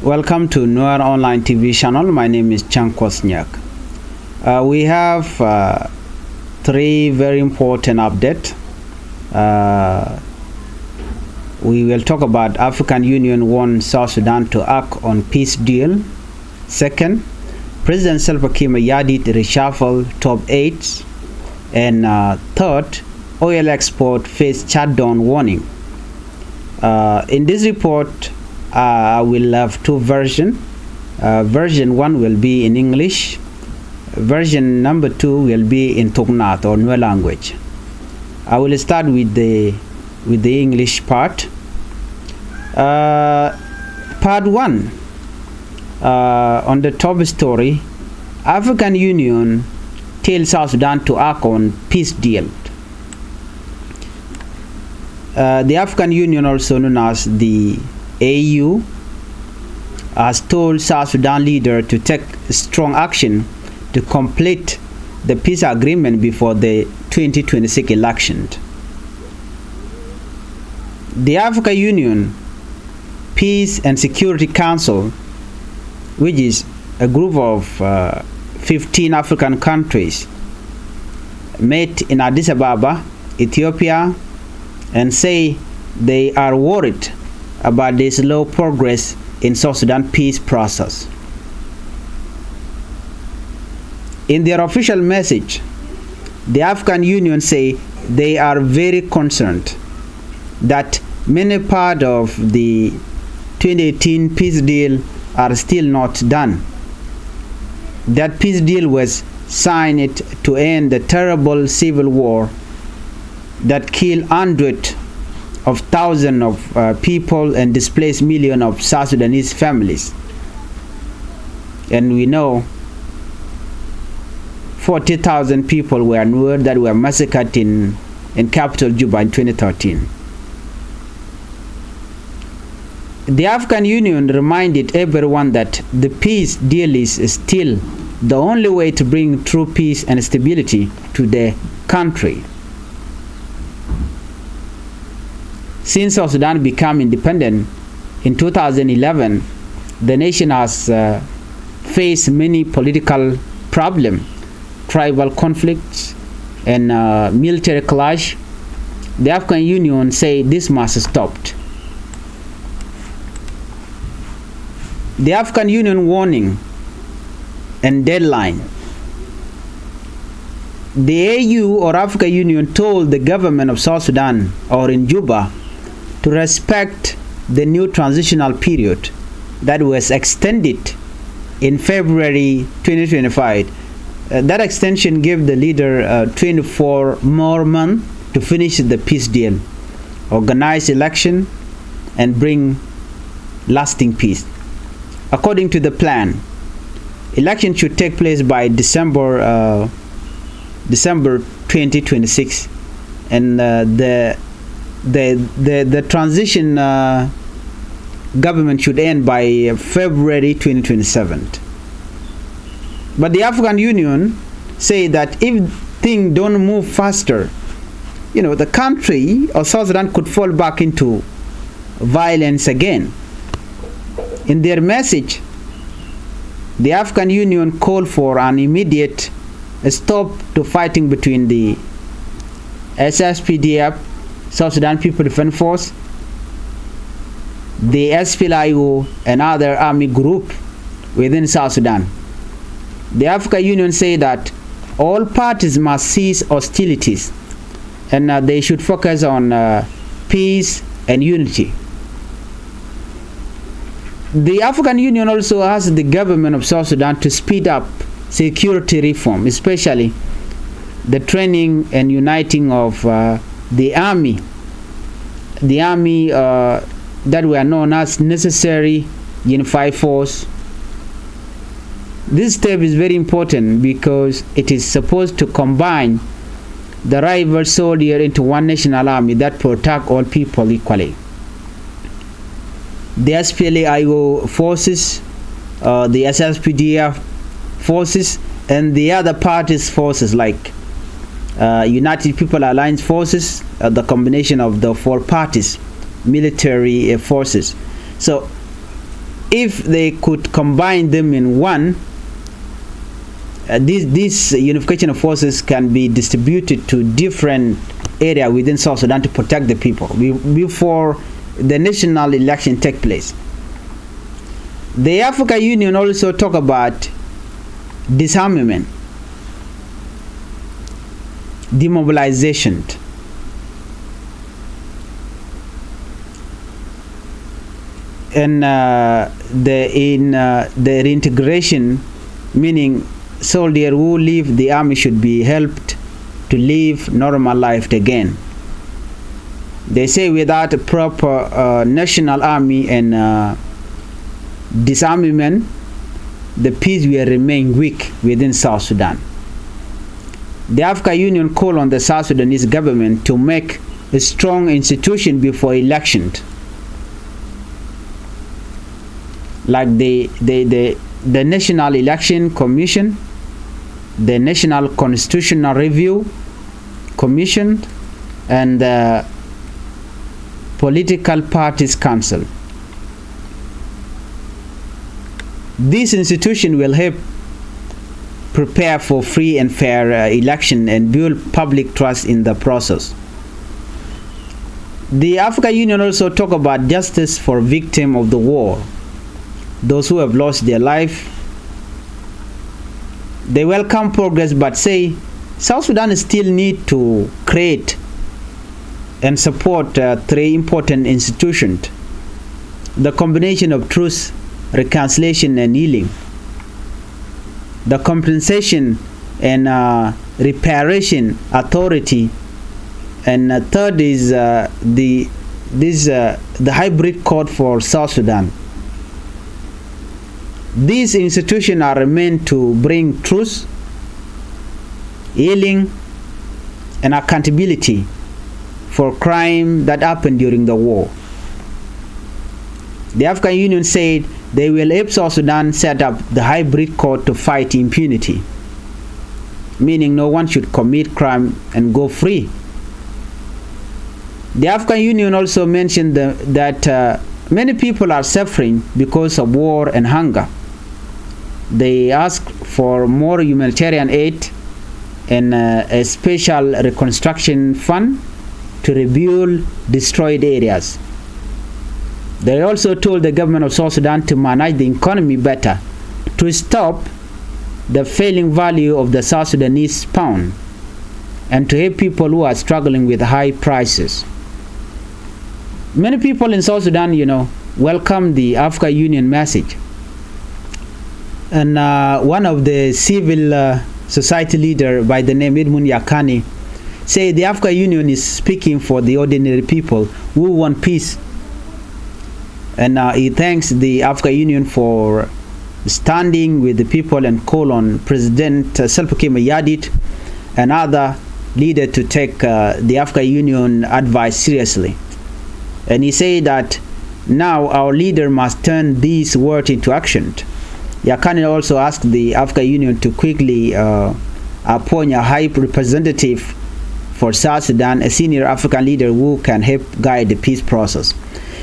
Welcome to Nuer online TV channel. My name is Chan Kwasnyak. We have three very important updates. We will talk about African Union wants South Sudan to act on peace deal. Second, President Salva Kiir Mayardit reshuffle top 8. And third, oil export face shutdown warning. In this report, I will have two versions. Version 1 will be in English. Version number 2 will be in Toknat or Nuer language. I will start with the English part. Part 1 on the top story, African Union tells South Sudan to act on peace deal. The African Union, also known as the AU, has told South Sudan leader to take strong action to complete the peace agreement before the 2026 election. The African Union Peace and Security Council, which is a group of 15 African countries, met in Addis Ababa, Ethiopia, and say they are worried about the slow progress in South Sudan peace process. In their official message, the African Union say they are very concerned that many parts of the 2018 peace deal are still not done. That peace deal was signed to end the terrible civil war that killed hundreds of thousands of people and displaced millions of South Sudanese families. And we know 40,000 people were Nuer that were massacred in capital Juba in 2013. The African Union reminded everyone that the peace deal is still the only way to bring true peace and stability to the country. Since South Sudan became independent in 2011, the nation has faced many political problems, tribal conflicts, and military clash. The African Union say this must stop. The African Union warning and deadline. The AU or African Union told the government of South Sudan or in Juba to respect the new transitional period that was extended in February 2025. That extension gave the leader 24 more months to finish the peace deal, organize election, and bring lasting peace. According to the plan, election should take place by December 2026, and the transition government should end by February 2027. But the African Union say that if things don't move faster, the country or South Sudan could fall back into violence again. In their message, the African Union called for an immediate stop to fighting between the SSPDF, South Sudan People Defense Force, the SPLIO, and other army group within South Sudan. The African Union say that all parties must cease hostilities and they should focus on peace and unity. The African Union also asked the government of South Sudan to speed up security reform, especially the training and uniting of the army that were known as necessary unified force. This step is very important because it is supposed to combine the rival soldier into one national army that protect all people equally. The SPLAIO forces, the SSPDF forces, and the other parties' forces like United People Alliance forces, the combination of the four parties, military forces. So if they could combine them in one, these unification of forces can be distributed to different areas within South Sudan to protect the people before the national election take place. The African Union also talk about disarmament, demobilization, and the reintegration, meaning soldiers who leave the army should be helped to live normal life again. They say without a proper national army and disarmament, the peace will remain weak within South Sudan. The African Union called on the South Sudanese government to make a strong institution before elections, like the National Election Commission, the National Constitutional Review Commission, and the Political Parties Council. This institution will help prepare for free and fair election and build public trust in the process. The African Union also talk about justice for victims of the war, those who have lost their life. They welcome progress but say South Sudan still need to create and support three important institutions: the combination of truth, reconciliation, and healing, the compensation and reparation authority, and third is the hybrid court for South Sudan. These institutions are meant to bring truth, healing, and accountability for crime that happened during the war. The African Union said they will help South Sudan set up the hybrid court to fight impunity, meaning no one should commit crime and go free. The African Union also mentioned that many people are suffering because of war and hunger. They asked for more humanitarian aid and a special reconstruction fund to rebuild destroyed areas. They also told the government of South Sudan to manage the economy better, to stop the failing value of the South Sudanese pound, and to help people who are struggling with high prices. Many people in South Sudan, welcome the African Union message. And one of the civil society leader by the name Edmund Yakani say the African Union is speaking for the ordinary people who want peace. And he thanks the African Union for standing with the people and call on President Salva Kiir Mayardit and other leaders to take the African Union advice seriously. And he said that now our leader must turn these words into action. Yakani also asked the African Union to quickly appoint a high representative for South Sudan, a senior African leader who can help guide the peace process.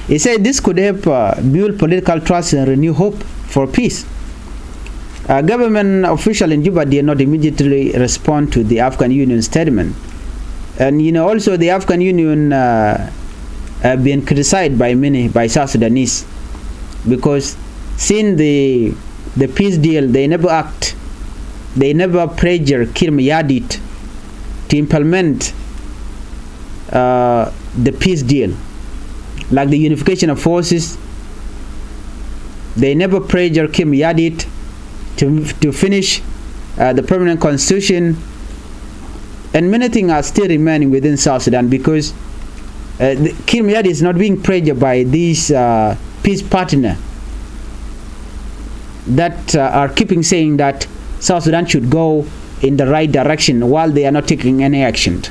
He said this could help build political trust and renew hope for peace. Government officials in Juba did not immediately respond to the African Union statement. And also the African Union have been criticized by South Sudanese, because since the peace deal, they never pressure Kiir Mayardit to implement the peace deal, like the unification of forces. They never pressure Kiir Mayardit to finish the permanent constitution, and many things are still remaining within South Sudan because Kiir Mayardit is not being pressured by these peace partners that are keeping saying that South Sudan should go in the right direction while they are not taking any action.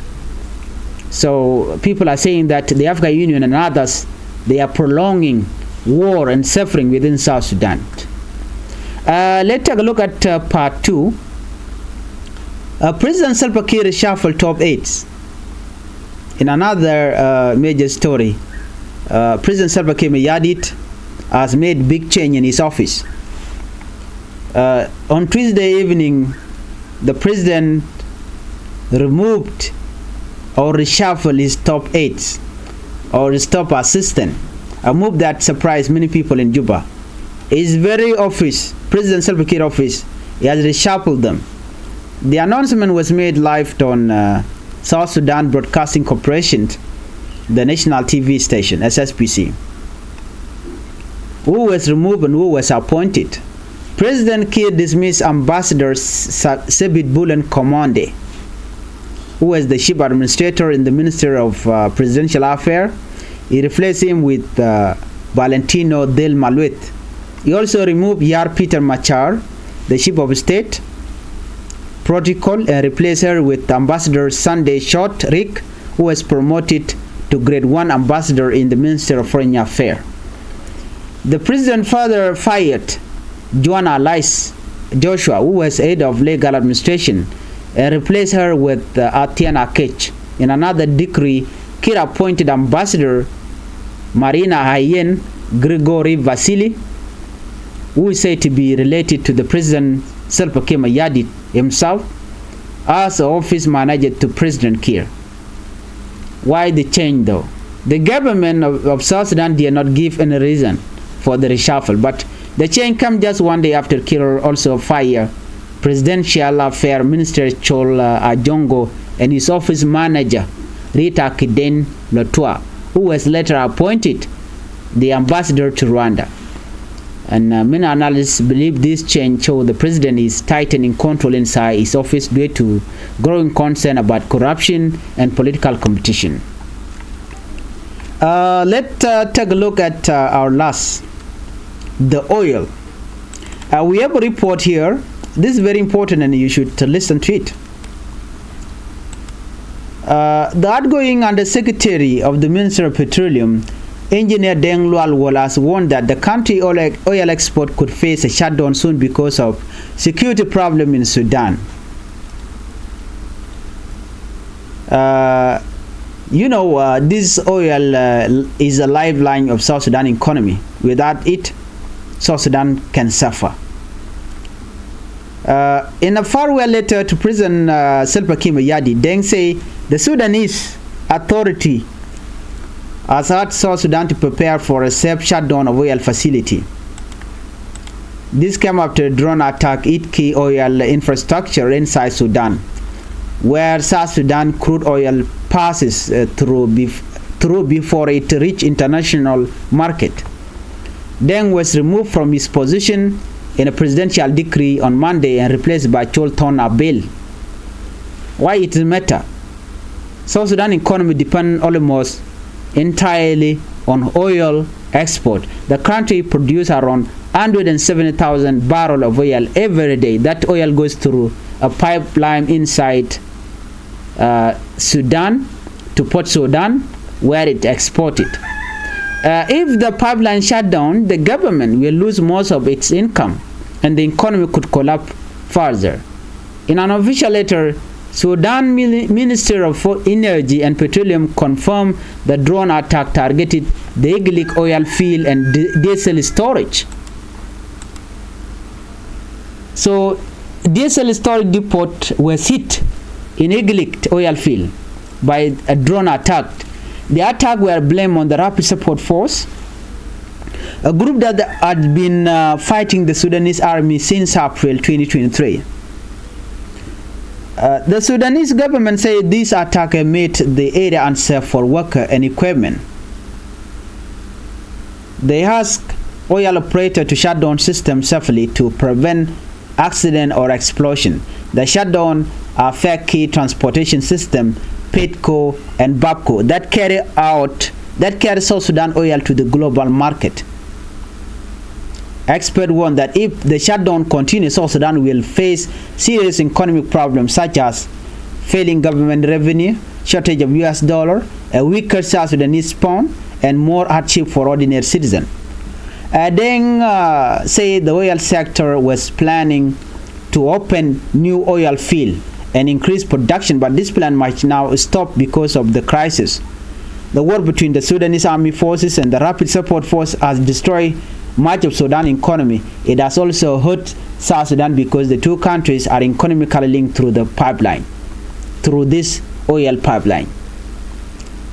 So people are saying that the African Union and others, they are prolonging war and suffering within South Sudan. Let's take a look at part 2. President Salva Kiir reshuffled top 8. In another major story, President Salva Kiir Mayardit has made big change in his office. On Tuesday evening, the president removed or reshuffled his top aides or his top assistant, a move that surprised many people in Juba. His very office, President Salva Kiir office, he has reshuffled them. The announcement was made live on South Sudan Broadcasting Corporation, the national TV station, SSPC. Who was removed and who was appointed? President Kiir dismissed Ambassador Sebit Bulen Komande, who was the chief administrator in the Ministry of Presidential Affairs. He replaced him with Valentino Del Maluet. He also removed Yar Peter Machar, the chief of state protocol, and replaced her with Ambassador Sunday Short Rick, who was promoted to grade 1 ambassador in the Ministry of Foreign Affairs. The president further fired Joanna Lice Joshua, who was head of legal administration, and replaced her with Atiana Kech. In another decree, Kiir appointed Ambassador Marina Hayen Grigory Vasily, who is said to be related to the President Salva Kiir Mayardit himself, as office manager to President Kiir. Why the change though? The government of South Sudan did not give any reason for the reshuffle, but the change came just one day after Kiir also fired Presidential Affairs Minister Chol Ajongo and his office manager Rita Kiden Lotua, who was later appointed the ambassador to Rwanda. And many analysts believe this change shows the president is tightening control inside his office due to growing concern about corruption and political competition. Let's take a look at our last, the oil. We have a report here. This is very important and you should listen to it. The outgoing Undersecretary of the Ministry of Petroleum, Engineer Deng Lual, has warned that the country oil export could face a shutdown soon because of security problem in Sudan. This oil is a lifeline of South Sudan economy. Without it, South Sudan can suffer. In a farewell letter to President Salva Kiir Mayardit, Deng say the Sudanese authority has asked South Sudan to prepare for a safe shutdown of oil facility. This came after a drone attack hit key oil infrastructure inside Sudan, where South Sudan crude oil passes through before it reaches international market. Deng was removed from his position in a presidential decree on Monday and replaced by Cholton Abel. Why it matter? South Sudan economy depends almost entirely on oil export. The country produces around 170,000 barrels of oil every day. That oil goes through a pipeline inside Sudan to Port Sudan, where it exported. If the pipeline shut down, the government will lose most of its income and the economy could collapse further. In an official letter, Sudan Minister of Energy and Petroleum confirmed the drone attack targeted the Iglik oil field and diesel storage. So, diesel storage depot was hit in Iglik oil field by a drone attack. The attack were blamed on the Rapid Support Force, a group that had been fighting the Sudanese army since April 2023. The Sudanese government said this attack made the area unsafe for workers and equipment. They asked oil operator to shut down systems safely to prevent accident or explosion. The shutdown affect key transportation system, PETCO and BAPCO, that carry South Sudan oil to the global market. Experts warn that if the shutdown continues, South Sudan will face serious economic problems such as failing government revenue, shortage of US dollar, a weaker South Sudanese pound, and more hardship for ordinary citizens. Deng said the oil sector was planning to open new oil field and increase production, but this plan might now stop because of the crisis. The war between the Sudanese army forces and the Rapid Support Force has destroyed much of Sudan's economy. It has also hurt South Sudan because the two countries are economically linked through the pipeline, through this oil pipeline.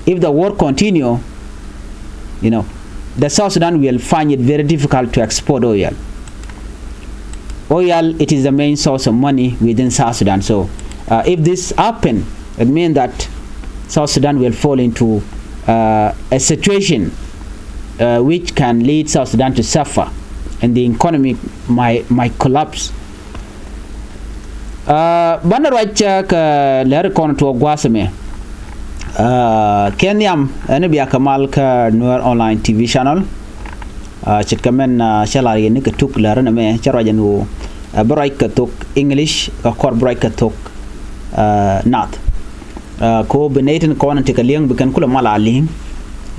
If the war continue, the South Sudan will find it very difficult to export oil. Oil, it is the main source of money within South Sudan. So if this happen, it means that South Sudan will fall into a situation which can lead South Sudan to suffer, and the economy might collapse. Bana racha ka ler kon to gwasame Kenyam ene biya kamal ka Nuer online TV channel chitkamen shalari ni ka tuk ler na me charajan wo barai ka tuk English ka kor barai ka tuk nat ko benaten ko na tika liang bukan kula mala ling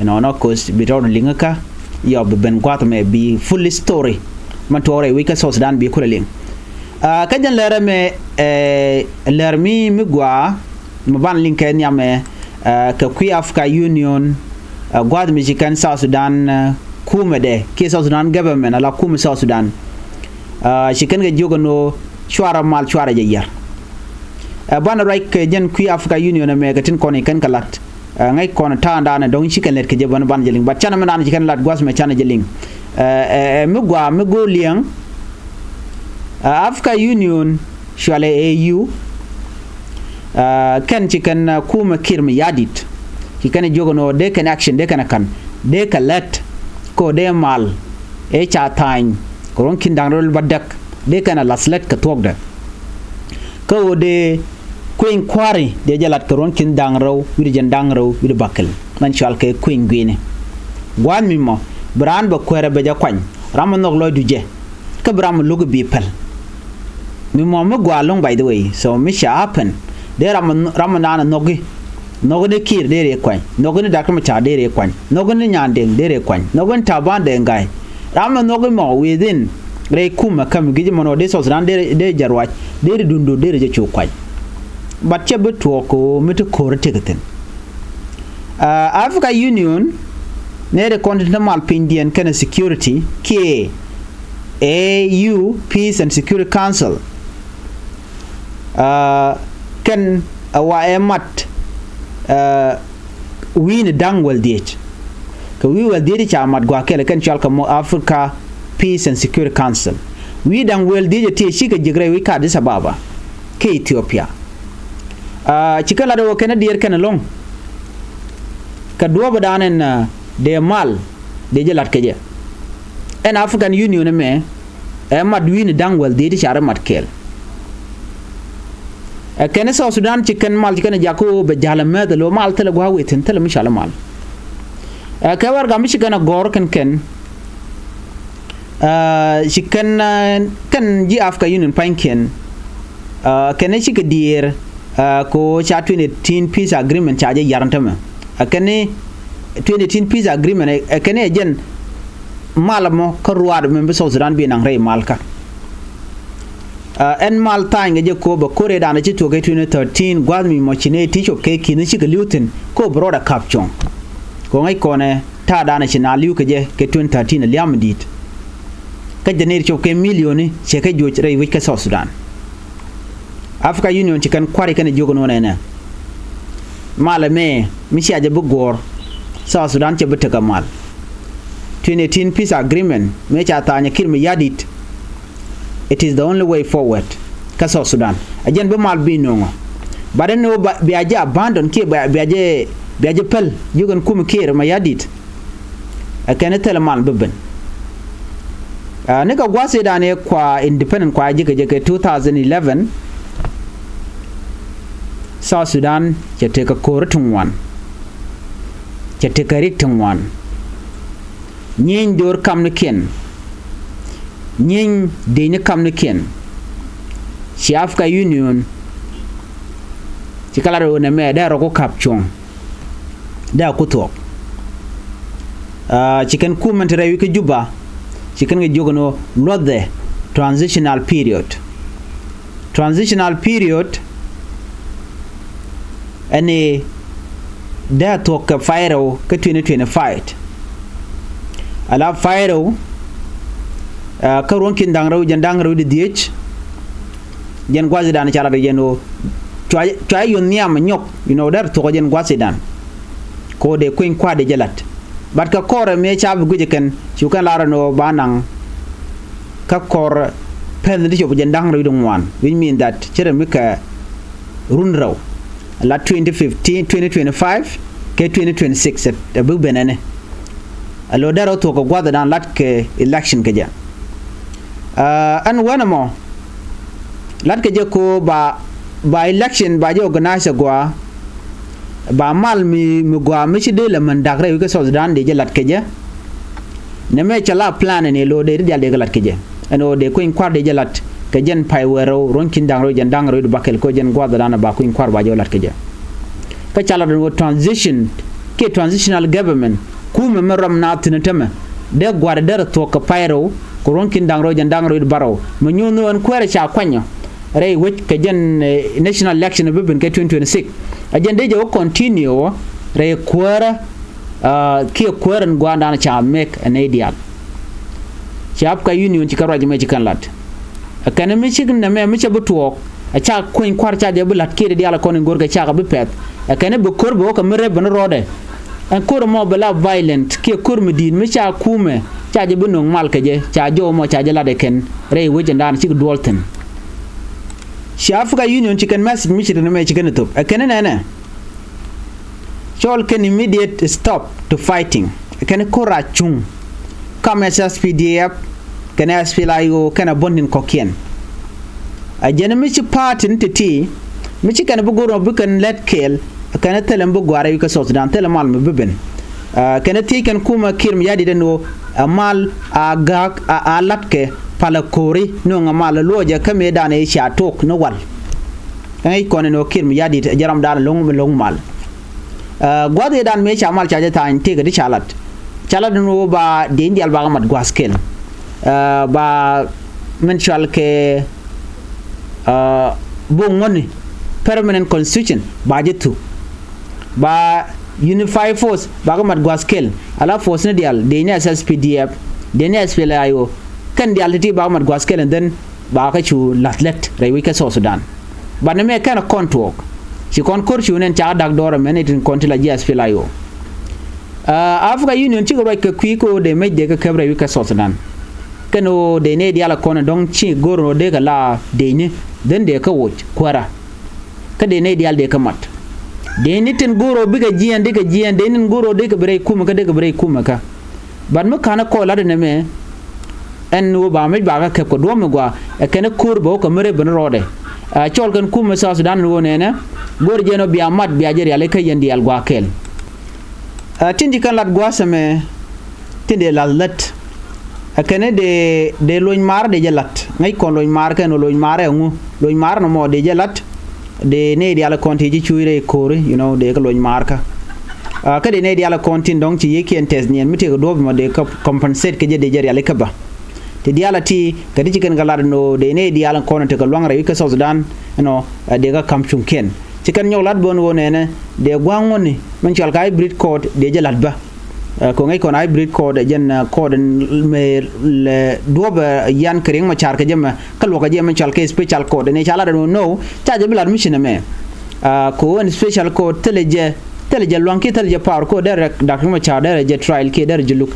no cause bitaw linga ka yo ben gwat me bi full story man tore we ka South Sudan bi kula ling kajan lera me ler mi gwa maban link Kenya me ka kui Africa Union gwad mi jikan South Sudan kuma de ke South Sudan government ala kuma South Sudan shikan ga jogono chwara mal chwara jayar bana right ke jen kui Africa Union me gatin koni kan kalat ngai kona ta ndana don shikan let ke je ban jeling bat chana man jikan lat gwas me chana jeling mi go liang Africa Union shwale AU kan chikan kuma kirmi yadit chikan jogono de kan action de kan de ka let ko de mal e cha time koron kin dangrol badak de kan laslet ka togda ko de queen quarry de jalat koron kin dangro wi jen dangro wi bakkel man chal ke queen gwene gwan mi mo bran ba kwere be ja kwany ram nok lo duje ka bram lugu bi pel mi mo ma gwalong by the way so mi sha happen de ramanana nogi de kir de re kwany nogi da kuma cha de re kwany nogi nyandeng de re kwany nogi taban de ngai ram nogi mo within re kuma kam giji mono de South Sudan de jarwach de dundu de je chu kwany but che beto ko mitu kor tegeten Africa Union ne de continental pindian kana security k AU Peace and Security Council kan wa emat win dangwal diet ka wi wal diet cha mat gwa kele kan chal ka mo Africa Peace and Security Council wi dangwal diet te shi ka jigre wi ka Addis Ababa ke Ethiopia chikala do kana dier kana long ka do badanen de mal de jelat ke je en African Union me emat win dangwal diet cha mat kel كان South Sudan chicken mal chicken jako be jalama de lo mal tele gwa wetin tele mishala mal ka war ga mishi kana gor kan chicken kan ji Africa Union panken kan shi ka dier ko cha 2018 peace agreement cha je yarantama kan 2018 peace agreement kan jen malamo ko ruad membe South Sudan bi nang rey malka en mal tang je ko ba kore da na ci to ga 2013 gwad mi mo chine ticho ke kin shi ga lutin ko broda caption ko ngai ko ne ta da na china liu ke je ke 2013 liam dit ka de ne cho ke milioni che ke jo re wi ka South Sudan Africa Union ci kan kwari kan jogo no ne mala me mi shi aje bu gor South Sudan ce bata kamal 2018 peace agreement me cha ta nya kirmi yadit. It is the only way forward ka South Sudan ajen be mal bi no bare no bi aje abandon ke bi aje pel yugan kum kere ma yadit akene tele mal beben ne ka gwase da ne kwa independent kwa je ke 2011 South Sudan ke te ka kortun wan ke te ka riktun wan nyin dor kam ne ken nyin de ne kam ne ken si Africa Union si kala ro ne me da ro ko caption da ko to chicken kuman tere wi ke juba chicken ge jogono lodde transitional period any da to ka fire ka 2025 ala fire ka ronkin dangro jandangro de diech jen gwazi dan chala de jeno try yon niam nyok dar to jen gwazi dan ko de queen kwa de jalat bat ka kor me chab guje ken chukan lara no banang ka kor pen de job jandangro dum wan which mean that chere mika runraw la 2015 2025 ke 2026 bu benene alo daro to ko gwada dan lat ke election ke ja an wana mo lat ke je ko ba election ba je organize gwa ba mal mi gwa mi ci de le man dagre ko so dan de je lat ke ja ne me chala plan ne lo de de lat ke ja ano de ko in kwar de je lat ke jen pay wero ronkin dangro jen dangro du bakel ko jen gwada dan ba ko in kwar ba je lat ke ja ka chala do transition ke transitional government kuma meram na tinatama de gwada der to ka pyro ko ronkin dangro jen dangro du baro mo nyuno en kwere cha kwanyo rei wit ka jen national election be ben ke 2026 ajen de jo continue rei kwara ke kwaran gwanda na cha make an ideal chap ka union ci karaje me ci kan lat akane mi ci na me mi ci butuok a cha kuin kwar cha de bulat ke de ala kon gorga cha ka be pet akane be korbo ka mere ben rode an kur mo bela violent ke kur medin mi cha kume cha je bunong mal ke je cha jo mo cha je la de ken rei weje ndan ci dolten shi Africa Union ci kan message mi ci na me ci kan top akane na chol can immediate stop to fighting akane kora chung come SSPDF can SPLIO kana bondin kokien ajene mi ci party titi mi ci kan bu goro bu kan let kill kana telen bu gware ka so Sudan tele mal mi beben kana ti kan kuma kirm yadi deno amal agak a latke pala kori no ngamal loja kame dane sha tok no wal ay kono no kirm yadi jaram dan long mal gwade dan me sha mal cha ta inte ga di chalat no ba de indial ba mat gwaskel ba mental ke bo ngoni permanent constitution ba jetu ba unified force ba mat gwaskel ala force ne dial de ne SSPDF de ne SPLIO kan dial ti ba mat gwaskel and then ba ka chu latlet rewi ka so Sudan ba ne me kana kontwok ci kon kor ci unen cha dak dora men itin kontila SPLIO Africa Union ci ko ka kwiko de me de ka kabre wi ka so Sudan kano de ne diala kono don ci goro de ka la de ne den de ka woch kwara ka de ne dial de ka mat de ne ten goro biga jiyan de nen goro de ka bre kuma ka ban mu kana ko la de ne me en no ba me ba ka ko do me gwa e kana kurbo ko mere ben rode chol kan kuma sa Sudan no ne ne gor jeno biya mat biya jeri ale ka yendi al gwa kel tindi kan lat gwa same tinde la lat akane de loñ mar de jalat ngay kon loñ mar kan loñ mare ngu loñ mar no mo de jalat de ne di ala konti ji chuire kore de ko loñ mar ka ka de ne di ala konti donc ci yeki entes nien mite ko do ma de compensate ke je de jeri ala kaba te di ala ti kadi ci kan galad no de ne di ala kono te ko longra wi ka South Sudan de ga kam chunken ci kan ñolat bon wonene de gwangoni man ci al kay hybrid code de jalat ba ko ngay kon hybrid code jen code me le doba yan kring ma char ka jema kal waka jema chal ke special code ne chala no cha je bilad mission me ko en special code teleje lwanki teleje power ko der dak ma char der je trial ke der je look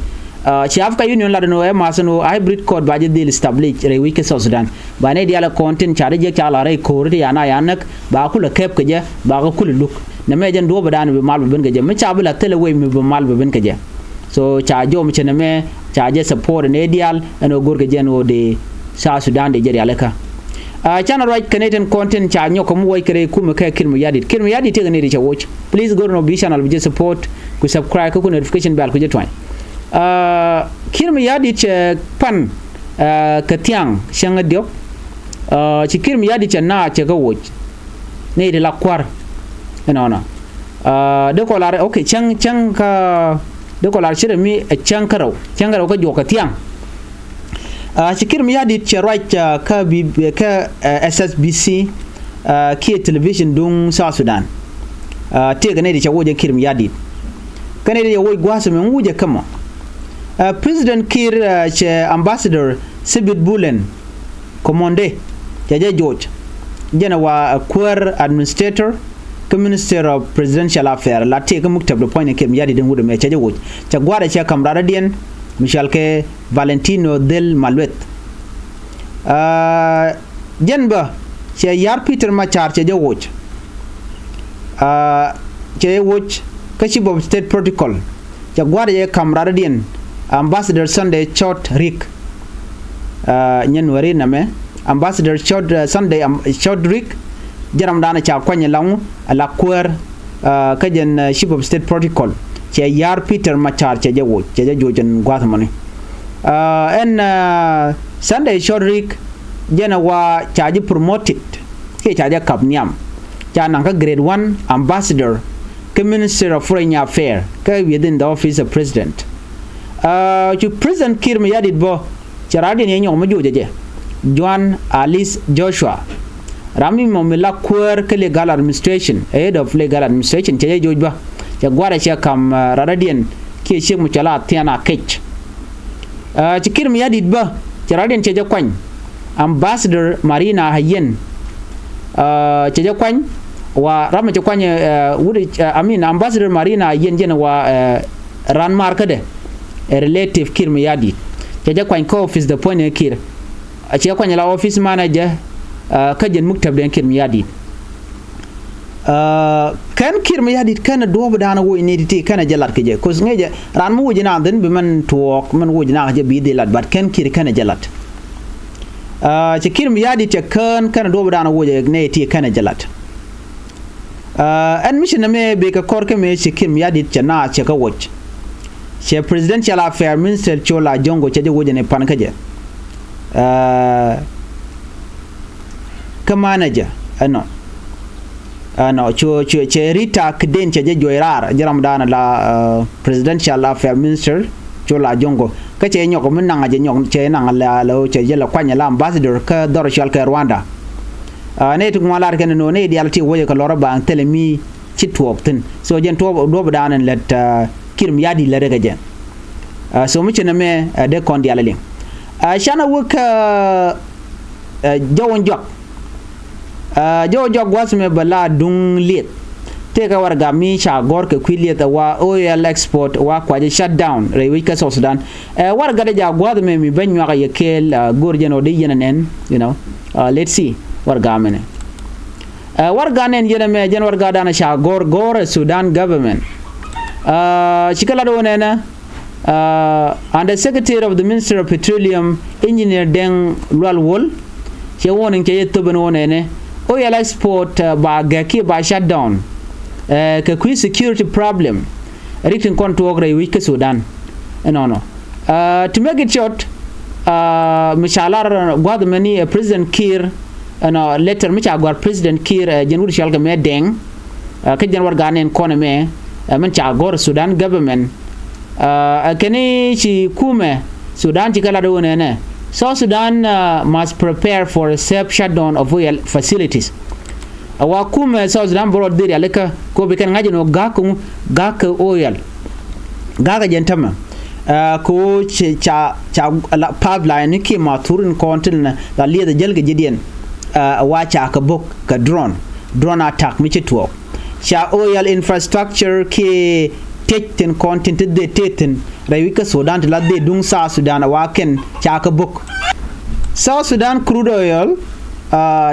ci Africa Union la no e masano hybrid code ba je deal establish re week South Sudan ba ne dia la content char je chala re ko ri yana yanak ba kula kep ke je ba ko kula look ne me jen doba dan be mal ben ke je me cha bila tele we me be mal ben ke je so cha jo mi chene me cha je support ne dial eno gorge jeno de South Sudan de jeri alaka channel right Canadian content cha nyoko mu way kere kuma ka kirmu yadi te ne de cha watch please go no bi channel bi support ku subscribe ku notification bell ku je twine kirmu yadi che pan ka tiang shanga dio chi kirmu yadi cha na cha ga watch ne de la kwar eno de ko la okay chang ka de ko la shire mi chankaro ka joka tiang shikir mi yadi right ka SSBC ki television dung South Sudan te gane di chawo je kirim yadi kane di wo gwaso men wuje kama president kir che ambassador sibit bulen commande je George jena wa queer administrator minister of presidential affairs la te ga muktab da point kirim yadi den wude me che wo cha gwada che kamrara dien Michel ke Valentino del Maluet jenba che yar Peter Machar che woch che woch kashi bob state protocol che gwada ye kamrara dien ambassador Sunday Chot Rick nyen wari na me ambassador Chot Sunday Chot Rick jaram dana cha kwanye lawu la queer kajen ship of state protocol che yar Peter Machar che woch che jojen gwata mani Sunday Chot Rick jena wa charge promoted ke charge kapniam jana ka grade 1 ambassador ke minister of foreign affairs ke within the office of president to president kir me yadit bo charade ne nyong majo jeje Joan Alice Joshua rami momila queer ke legal administration head of legal administration che jojba ja gwara che kam radien ke che mu chala tiana kech ci kir me yadit ba charade che kwany ambassador Marina Hayen che kwany wa rama che kwany ambassador Marina Hayen jena wa ran markade a relative kir me yadi che kwany ko office the point kir che kwany la office manager kajen muktab den kir me yadi kan kir me yadi kan do dana wo inediti kan jalat keje ko ngeje ran mu wujina den bi man tuok man wujina je bi de lat bat kan kir kan jalat ci kirim yadi te kan do dana woje ne ti kan jalat an mission me be ka korke me ci kirim yadi te na ce ka woch ce presidential affairs minister chola jongo ce je woje ne pan kaje ka manager ano ce rita kden ce je joirar jaram dana la presidential affairs minister chola jongo ka che nyoko mun nanga je nyok che nanga la lo che je la kwanya la ambassador ka dor shal ka Rwanda ne tu ngala ken no ne dialti woje ka lora ba telemi ci tuoptin so jen to do danan let kirim yadi la daga jen so mu na me de kon dialali shana wuka jawon jok wasme bala dung lit teka warga mi cha gorke kwilieta wa oil export wa kwaje shutdown rewi ka Sudan warga da jagwad me mi banyu ga yekel gorjeno de yenen let's see warga mene warga nen yene me jen warga dana cha gor Sudan government chikala do nena under secretary of the minister of petroleum engineer Deng Lwalwol che wonin ke yetoben wonene oil export ba gaki ba shutdown ka kui security problem written control rewi ka Sudan to make it short mishalar gwad many president Kir letter micha gwad president Kir jenur shalga me deng ka jen war ganen kone me man cha gor Sudan government kani chi kume Sudan chi kala do ne South Sudan must prepare for a safe shutdown of oil facilities awa kume South Sudan boro diri aleka ko be kan ngaji no gaka oil gaga jentama ko cha la pipeline ki maturin kontin la liya da jalga jidien wa cha ka bok ka drone attack mi chitwo cha oil infrastructure ki techten kontin de teten rayika Sudan la de dung sa Sudan wa ken cha ka bok South Sudan crude oil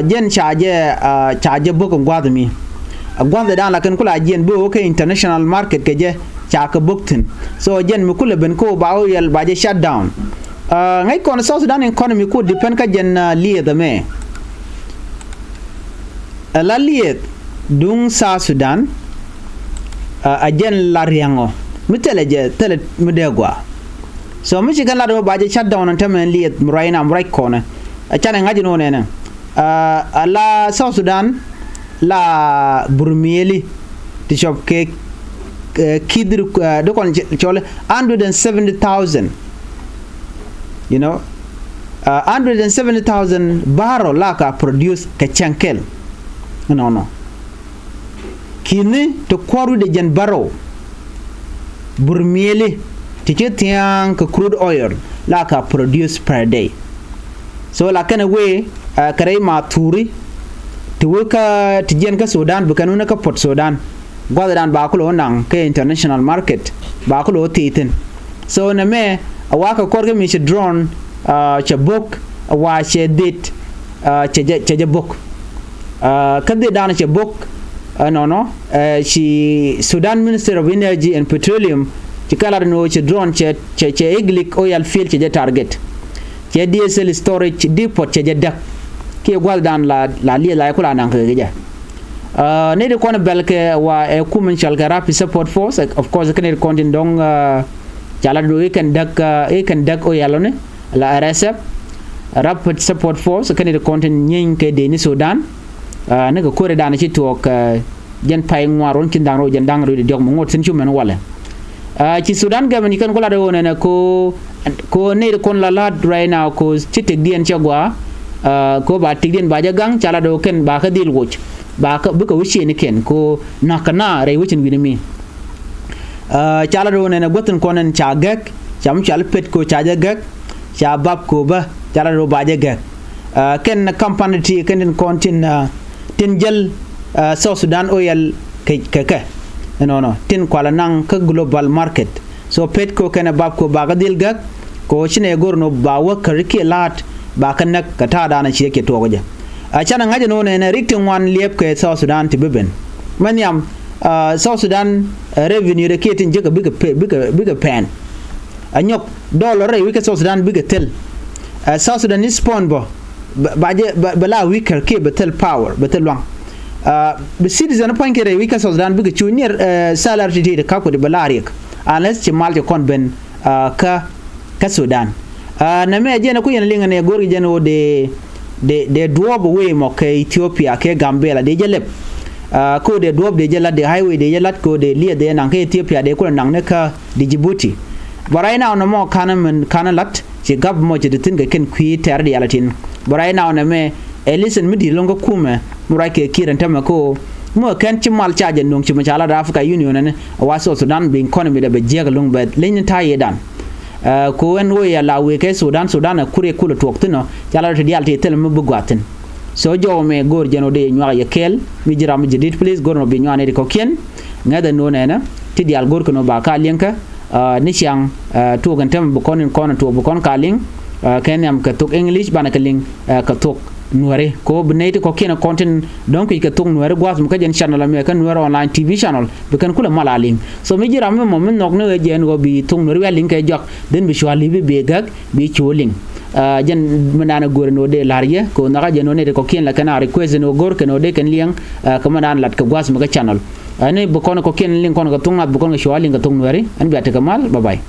jen charge bok gwadmi gwanda dan la kan kula jen bo ke international market ke je cha ka boktin so jen mi kula ben ko ba oil ba je shutdown ngai kon South Sudan economy ko depend ka jen liye da me la liye dung sa Sudan a jen la riango mitele tele midegwa so mi ci gala do ba je shutdown ta men liye muraina murai kona a chana ngaji no ne la South Sudan la burmieli ti shop ke kidru do kon chole 170,000 170,000 barrel la ka produce ka chankel kini to kwaru de jan baro burmiele tike tiang ka crude oil la ka produce per day so la kana we kare ma turi tuweka tijen ka Sudan bukanuna ka Port Sudan gwadadan ba kulo nang ke international market ba kulo titin so na me awaka korga mi drone cha book wa che dit cha book kade dan cha book no she Sudan Minister of Energy and Petroleum chikala no cha drone cha iglik oil field cha target cha diesel storage depot cha dak ke gwaldan la li la kula nan ke ja ne de kona belke wa e kumen shal garapi support force of course kan kontin dong chala do kan dak o yalone la RSF rapid support force kan kontin nyin ke de ni Sudan ne ko kore dana ci tok jen pay ngwaron ci ndangro jen dangro de jog mo ngot sen ci men wala ci Sudan gamani kan ko la do ne ko ne kon la right now ko ci tek dien ci gwa ko ba tigden ba jagang chala do ken ba ka dil wuch ba ka bu ka wuchi ni ken ko nakana re wuchin wi mi chala do ne na goten konen cha gak cham chal pet ko cha jagak cha bab ko ba chala do ba jagak ken na company ti ken kontin tin jel South Sudan oil ke no tin kwala nang ka global market so pet ko ken bab ko ba ka dil gak ko chine gorno ba wa karike lat ba kan nak ka ta dana shi yake to waje a canan haje no ne rikin wan liep ke South Sudan ti beben maniam South Sudan revenue de ketin je ka biga pen anyok dollar re wika South Sudan biga tel South Sudan is spawn bo bala wika ke betel power betel wang be citizen point ke re wika South Sudan biga junior salary de ka ko de balarik unless ti mal je kon ben ka Sudan na me je na ku yen linga ne gorgi jeno de duob we mo ke Ethiopia ke Gambella de jelep ko de duob de jela de highway de jelat ko de lia de nang ke Ethiopia de ko nang ne ka de Djibouti barai na no mo kana lat ci gab mo ci de tin ga ken kwi ter de yalatin barai na na me elisen mi di longo kume murai ke kiran tama ko mo kan ci mal charge nong ci machala da Africa Union ne waso Sudan be economy de be jega long be lenin ta yedan ko en wo ya la we ke Sudan a kure kula toktino yala to dial te tel mu bugwatin so jo me gor jeno de nywa ya kel mi jira mi jidit please gor no bi nywa ne ko ken ngada no ne na ti dial gor ko no ba ka lenka ni chiang to gan tem bu konin kono to bu kon ka ling ken yam ka tok English bana ka ling ka tok Nuer ko bnete ko kena content donc ka tok Nuer gwas mu ka jen channel me kan Nuer online TV channel be kan kula malaling so mi jira me mo men nok ne jen go bi tok Nuer weling kay jok den bi shwali bi gak bi choling jen manana gor no de larye ko naka jeno ne ko ken la kana request no gor ken no de ken liang ka manan lat ka gwas mu ka channel ane bu kono ko ken ling kono ka tok nat bu kono shwali ka tok Nuer an bi ataka mal bye bye